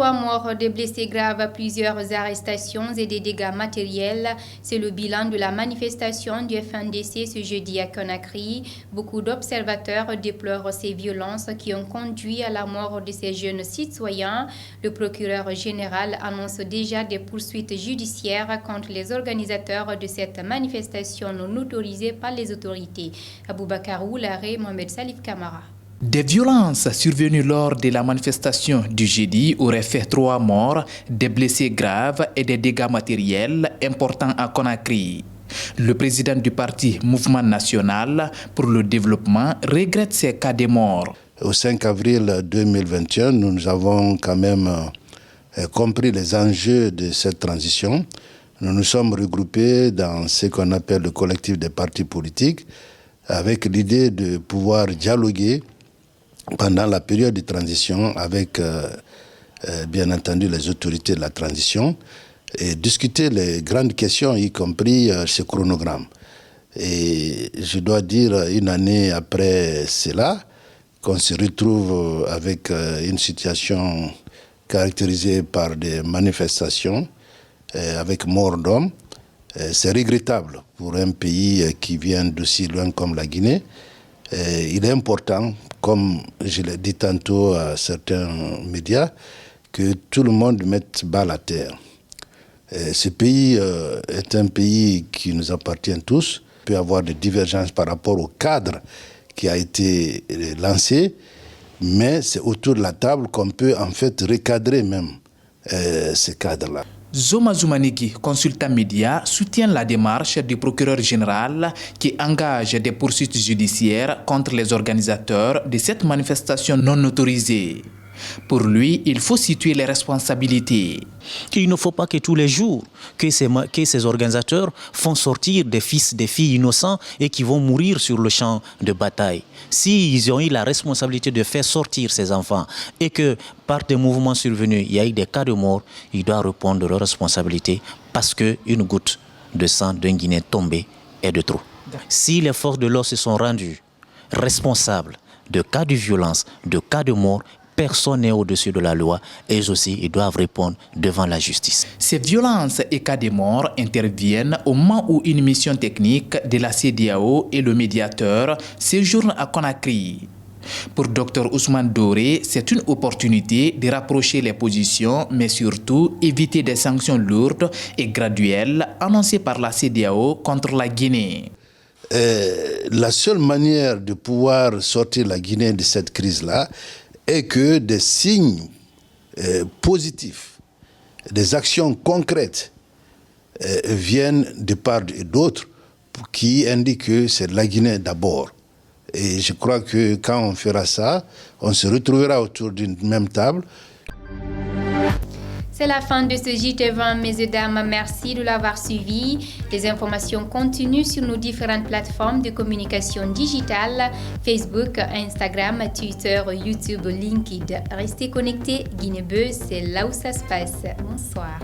3 morts, des blessés graves, plusieurs arrestations et des dégâts matériels. C'est le bilan de la manifestation du FNDC ce jeudi à Conakry. Beaucoup d'observateurs déplorent ces violences qui ont conduit à la mort de ces jeunes citoyens. Le procureur général annonce déjà des poursuites judiciaires contre les organisateurs de cette manifestation non autorisée par les autorités. Aboubacar Oularé, Mohamed Salif Kamara. Des violences survenues lors de la manifestation du jeudi auraient fait 3 morts, des blessés graves et des dégâts matériels importants à Conakry. Le président du parti Mouvement National pour le Développement regrette ces cas de mort. Au 5 avril 2021, nous avons quand même compris les enjeux de cette transition. Nous nous sommes regroupés dans ce qu'on appelle le collectif des partis politiques avec l'idée de pouvoir dialoguer pendant la période de transition avec, bien entendu, les autorités de la transition et discuter les grandes questions, y compris ce chronogramme. Et je dois dire, une année après cela, qu'on se retrouve avec une situation caractérisée par des manifestations avec mort d'hommes, c'est regrettable pour un pays qui vient d'aussi loin comme la Guinée. Il est important, comme je l'ai dit tantôt à certains médias, que tout le monde mette balle à terre. Ce pays est un pays qui nous appartient tous. Il peut y avoir des divergences par rapport au cadre qui a été lancé, mais c'est autour de la table qu'on peut en fait recadrer même ce cadre-là. Zoma Zoumaniki, consultant média, soutient la démarche du procureur général qui engage des poursuites judiciaires contre les organisateurs de cette manifestation non autorisée. Pour lui, il faut situer les responsabilités. Il ne faut pas que tous les jours que ces organisateurs font sortir des fils, des filles innocents et qui vont mourir sur le champ de bataille. S'ils ont eu la responsabilité de faire sortir ces enfants et que par des mouvements survenus, il y a eu des cas de mort, ils doivent répondre de leurs responsabilités parce qu'une goutte de sang d'un Guinéen tombé est de trop. Si les forces de l'ordre se sont rendues responsables de cas de violence, de cas de mort, personne n'est au-dessus de la loi et eux aussi, ils doivent répondre devant la justice. Ces violences et cas de mort interviennent au moment où une mission technique de la CEDEAO et le médiateur séjournent à Conakry. Pour Dr Ousmane Doré, c'est une opportunité de rapprocher les positions, mais surtout éviter des sanctions lourdes et graduelles annoncées par la CEDEAO contre la Guinée. La seule manière de pouvoir sortir la Guinée de cette crise-là, et que des signes positifs, des actions concrètes viennent de part et d'autre qui indiquent que c'est la Guinée d'abord. Et je crois que quand on fera ça, on se retrouvera autour d'une même table. C'est la fin de ce JT20, messieurs, dames. Merci de l'avoir suivi. Les informations continuent sur nos différentes plateformes de communication digitale, Facebook, Instagram, Twitter, YouTube, LinkedIn. Restez connectés. Guinée Buzz, c'est là où ça se passe. Bonsoir.